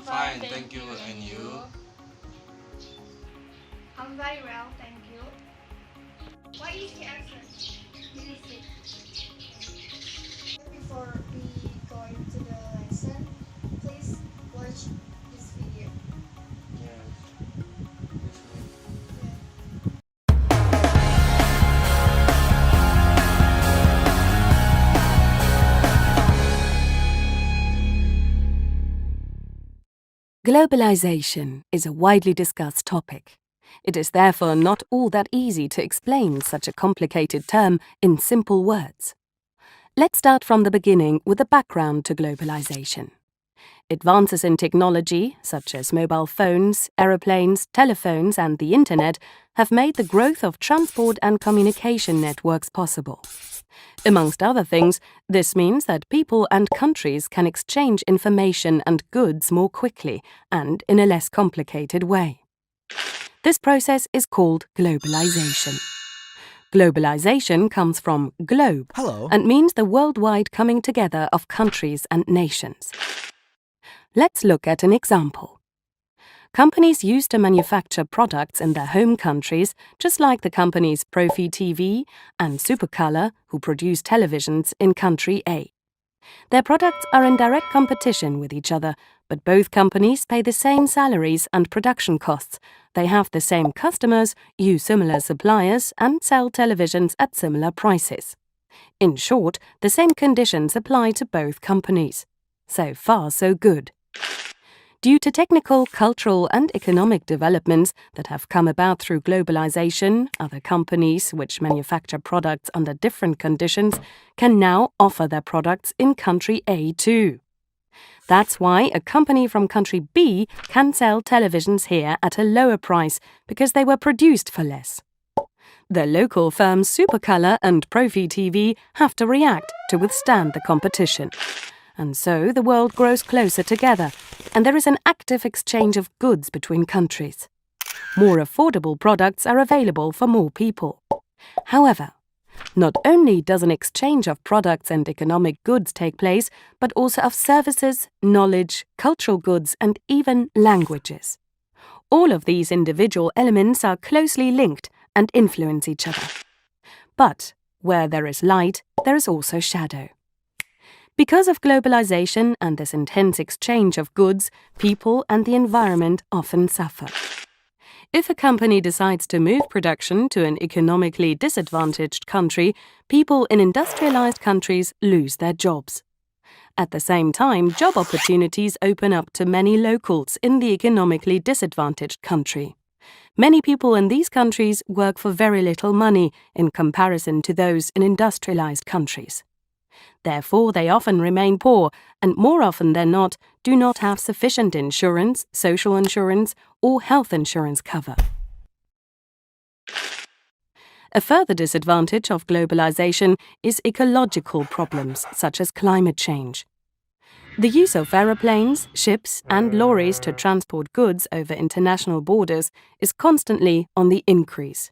fine, thank you. And you? I'm very well, thank you. What is the answer? It is Before we go into the lesson, please watch this video. Yes. Globalization is a widely discussed topic. It is therefore not all that easy to explain such a complicated term in simple words. Let's start from the beginning with the background to globalization. Advances in technology, such as mobile phones, aeroplanes, telephones, and the internet, have made the growth of transport and communication networks possible. Amongst other things, this means that people and countries can exchange information and goods more quickly and in a less complicated way. This process is called globalization. Globalization comes from globe and means the worldwide coming together of countries and nations. Let's look at an example. Companies used to manufacture products in their home countries, just like the companies Profi TV and Supercolor, who produce televisions in country A. Their products are in direct competition with each other, but both companies pay the same salaries and production costs. They have the same customers, use similar suppliers, and sell televisions at similar prices. In short, the same conditions apply to both companies. So far, so good. Due to technical, cultural, and economic developments that have come about through globalization, other companies which manufacture products under different conditions can now offer their products in country A too. That's why a company from country B can sell televisions here at a lower price because they were produced for less. The local firms Supercolor and Profi TV have to react to withstand the competition. And so the world grows closer together, and there is an active exchange of goods between countries. More affordable products are available for more people. However, not only does an exchange of products and economic goods take place, but also of services, knowledge, cultural goods, and even languages. All of these individual elements are closely linked and influence each other. But where there is light, there is also shadow. Because of globalization and this intense exchange of goods, people and the environment often suffer. If a company decides to move production to an economically disadvantaged country, people in industrialized countries lose their jobs. At the same time, job opportunities open up to many locals in the economically disadvantaged country. Many people in these countries work for very little money in comparison to those in industrialized countries. Therefore, they often remain poor and more often than not do not have sufficient insurance, social insurance, or health insurance cover. A further disadvantage of globalization is ecological problems such as climate change. The use of aeroplanes, ships, and lorries to transport goods over international borders is constantly on the increase.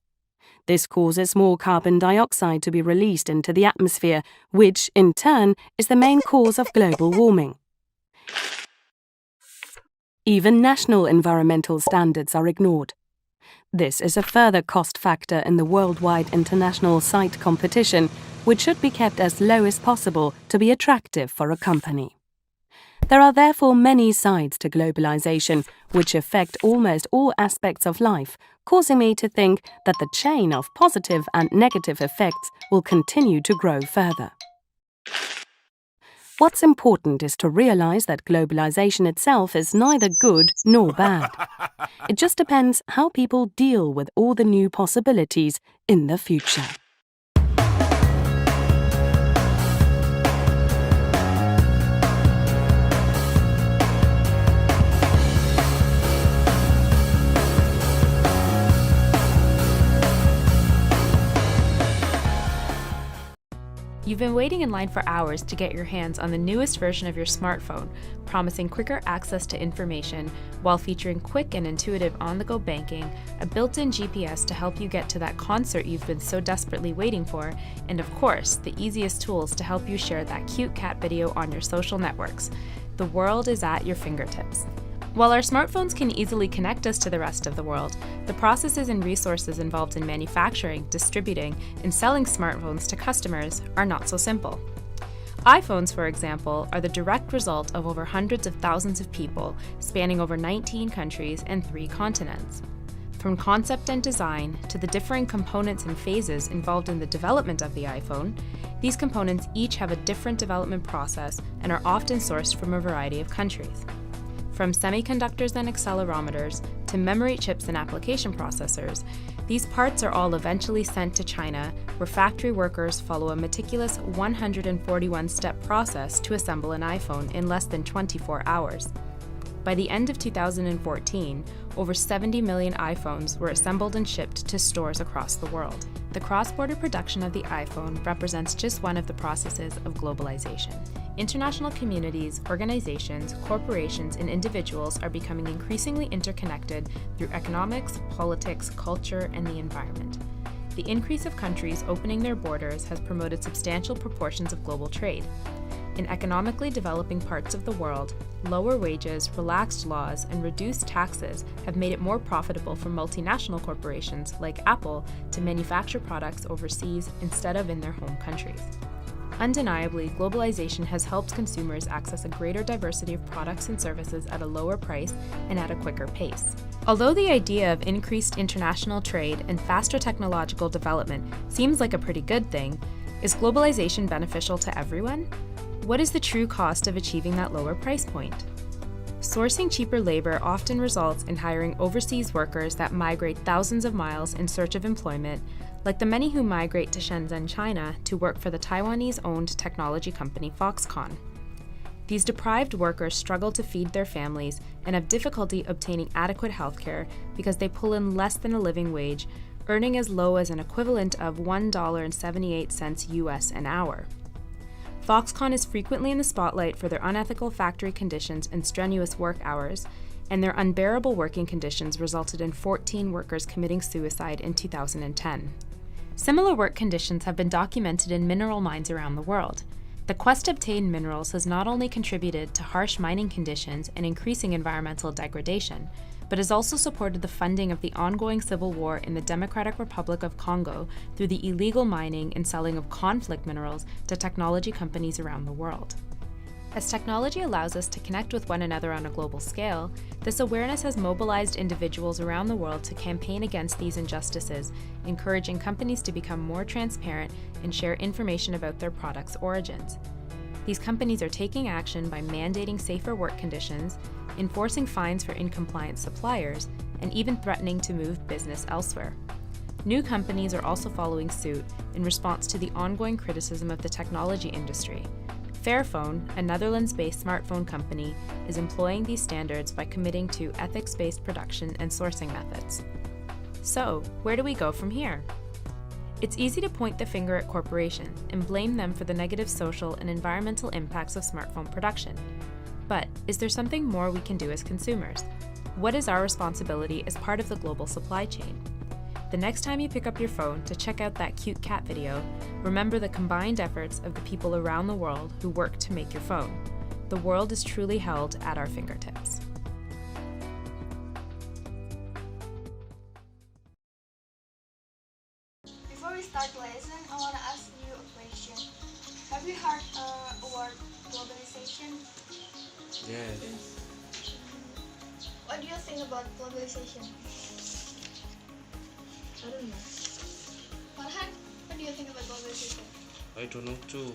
This causes more carbon dioxide to be released into the atmosphere, which, in turn, is the main cause of global warming. Even national environmental standards are ignored. This is a further cost factor in the worldwide international site competition, which should be kept as low as possible to be attractive for a company. There are therefore many sides to globalization which affect almost all aspects of life, causing me to think that the chain of positive and negative effects will continue to grow further. What's important is to realize that globalization itself is neither good nor bad. It just depends how people deal with all the new possibilities in the future. You've been waiting in line for hours to get your hands on the newest version of your smartphone, promising quicker access to information while featuring quick and intuitive on-the-go banking, a built-in GPS to help you get to that concert you've been so desperately waiting for, and of course, the easiest tools to help you share that cute cat video on your social networks. The world is at your fingertips. While our smartphones can easily connect us to the rest of the world, the processes and resources involved in manufacturing, distributing, and selling smartphones to customers are not so simple. iPhones, for example, are the direct result of over hundreds of thousands of people spanning over 19 countries and 3 continents. From concept and design to the differing components and phases involved in the development of the iPhone, these components each have a different development process and are often sourced from a variety of countries. From semiconductors and accelerometers to memory chips and application processors, these parts are all eventually sent to China, where factory workers follow a meticulous 141-step process to assemble an iPhone in less than 24 hours. By the end of 2014, over 70 million iPhones were assembled and shipped to stores across the world. The cross-border production of the iPhone represents just one of the processes of globalization. International communities, organizations, corporations, and individuals are becoming increasingly interconnected through economics, politics, culture, and the environment. The increase of countries opening their borders has promoted substantial proportions of global trade. In economically developing parts of the world, lower wages, relaxed laws, and reduced taxes have made it more profitable for multinational corporations like Apple to manufacture products overseas instead of in their home countries. Undeniably, globalization has helped consumers access a greater diversity of products and services at a lower price and at a quicker pace. Although the idea of increased international trade and faster technological development seems like a pretty good thing, is globalization beneficial to everyone? What is the true cost of achieving that lower price point? Sourcing cheaper labor often results in hiring overseas workers that migrate thousands of miles in search of employment, like the many who migrate to Shenzhen, China, to work for the Taiwanese-owned technology company Foxconn. These deprived workers struggle to feed their families and have difficulty obtaining adequate healthcare because they pull in less than a living wage, earning as low as an equivalent of $1.78 US an hour. Foxconn is frequently in the spotlight for their unethical factory conditions and strenuous work hours, and their unbearable working conditions resulted in 14 workers committing suicide in 2010. Similar work conditions have been documented in mineral mines around the world. The quest to obtain minerals has not only contributed to harsh mining conditions and increasing environmental degradation, but has also supported the funding of the ongoing civil war in the Democratic Republic of Congo through the illegal mining and selling of conflict minerals to technology companies around the world. As technology allows us to connect with one another on a global scale, this awareness has mobilized individuals around the world to campaign against these injustices, encouraging companies to become more transparent and share information about their products' origins. These companies are taking action by mandating safer work conditions, enforcing fines for incompliant suppliers, and even threatening to move business elsewhere. New companies are also following suit in response to the ongoing criticism of the technology industry. Fairphone, a Netherlands-based smartphone company, is employing these standards by committing to ethics-based production and sourcing methods. So, where do we go from here? It's easy to point the finger at corporations and blame them for the negative social and environmental impacts of smartphone production. But is there something more we can do as consumers? What is our responsibility as part of the global supply chain? The next time you pick up your phone to check out that cute cat video, remember the combined efforts of the people around the world who work to make your phone. The world is truly held at our fingertips. Before we start the lesson, I want to ask you a question. Have you heard a word globalization? Yes. What do you think about globalization? I don't know. Farhan, what do you think about globalization? I don't know too.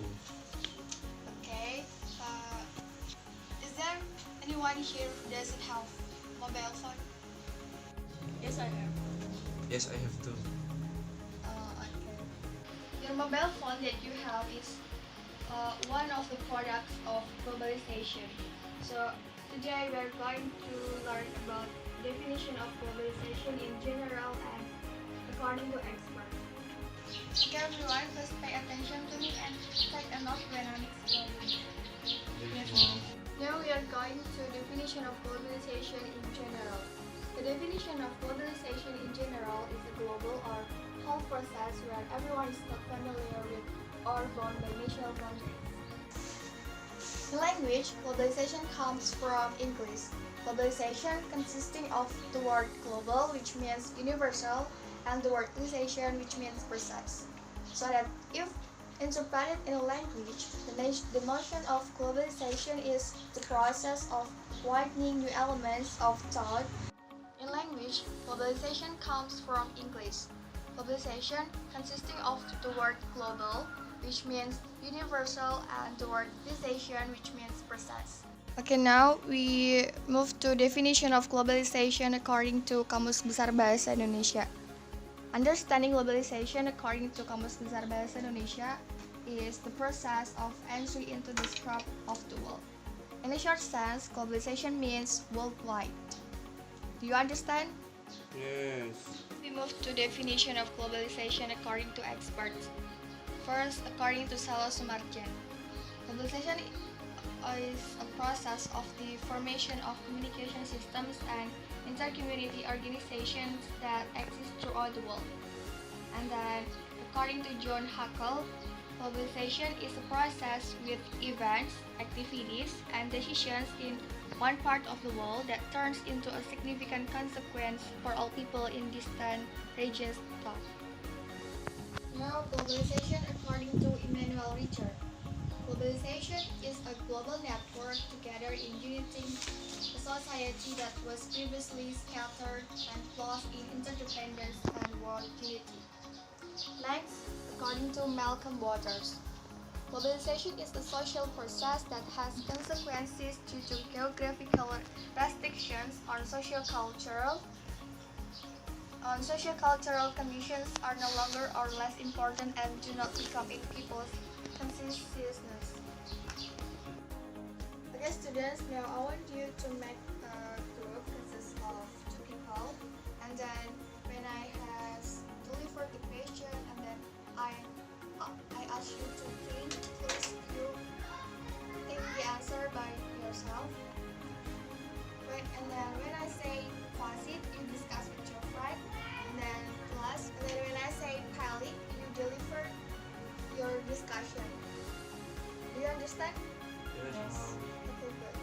Okay. Is there anyone here who doesn't have mobile phone? Yes, I have. Yes, I have too. Okay. Your mobile phone that you have is one of the products of globalization. So today we are going to learn about definition of globalization in general and according to experts. Okay everyone, please pay attention to me and take a note when I'm explaining. Yes, Mom. Now we are going to definition of globalization in general. The definition of globalization in general is a global or whole process where everyone is not familiar with or bound by national boundaries. In language, globalization comes from English. Globalization consisting of the word global, which means universal, and the word globalization, which means precise. So that if interpreted in a language, the notion of globalization is the process of widening new elements of thought. In language, globalization comes from English. Globalization consisting of the word global, which means universal, and the word globalization, which means precise. Okay, now we move to definition of globalization according to Kamus Besar Bahasa Indonesia. Understanding globalization according to Kamus Besar Bahasa Indonesia is the process of entry into the scope of the world. In a short sense, globalization means worldwide. Do you understand? Yes. We move to definition of globalization according to experts. First, according to Salo Sumarjan, globalization is a process of the formation of communication systems and inter-community organizations that exist throughout the world. And then, according to John Hackle, globalization is a process with events, activities, and decisions in one part of the world that turns into a significant consequence for all people in distant regions of thought. Now, globalization according to Emmanuel Richter. Globalization is a global network together in uniting a society that was previously scattered and lost in interdependence and world unity. Next, according to Malcolm Waters, globalization is a social process that has consequences due to geographical restrictions on social-cultural conditions are no longer or less important and do not become in people's consciousness. Okay, students, now I want you to make a group consist of 2 people, and then when I have delivered the question, and then I ask you to think, please you think the answer by yourself. And then when I say posit, you discuss with your friend, and then plus, and then when I say pilot, you deliver your discussion. Do you understand? Yes. Okay, good.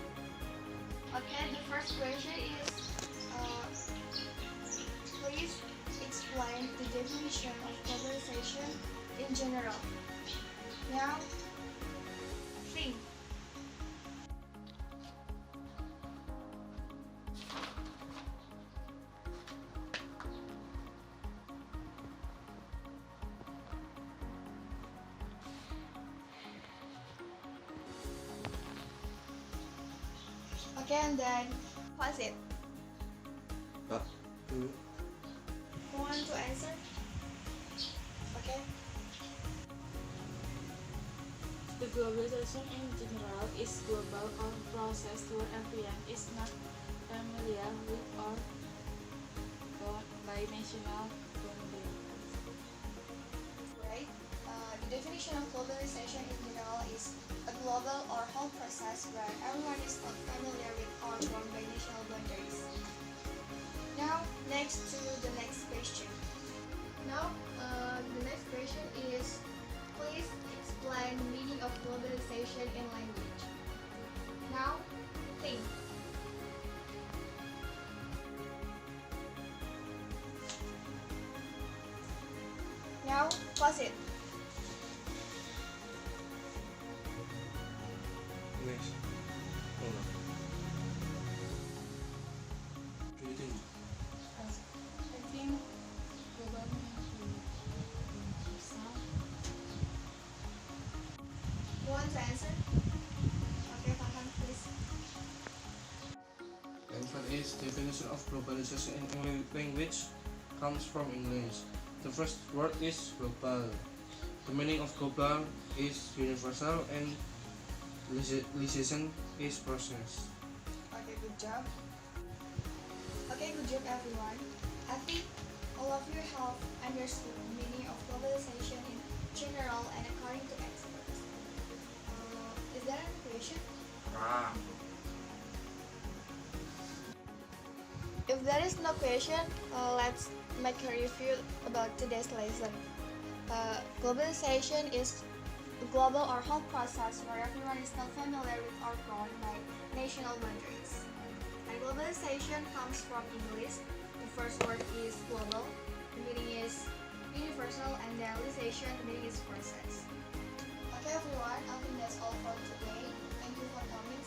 Okay, the first question is, please explain the definition of globalization in general. Now, think. Okay, and then pause it. Two. Who want to answer? Okay. The globalization in general is global or process where everyone is not familiar with or bound by national boundaries. Right. The definition of globalization in general is a global or whole process where everyone is not familiar with or bound by national boundaries. Now, next to the next question. Now, the next question is, please explain the meaning of globalization in language. Now, think. Now, pause it. Next. Hold on. Do you think? I think global means universal. Who wants to answer? Okay, Farhan, please. Answer is definition of globalization in language comes from English. The first word is global. The meaning of global is universal and globalization is process. Okay, good job. Okay, good job everyone. I think all of you have understood the meaning of globalization in general and according to experts. Is there any question? If there is no question, let's make a review about today's lesson. Globalization is global or whole process where everyone is not familiar with or bound by national boundaries. And globalization comes from English. The first word is global, the meaning is universal, and the realization, the meaning is process. Okay everyone, I think that's all for today. Thank you for coming.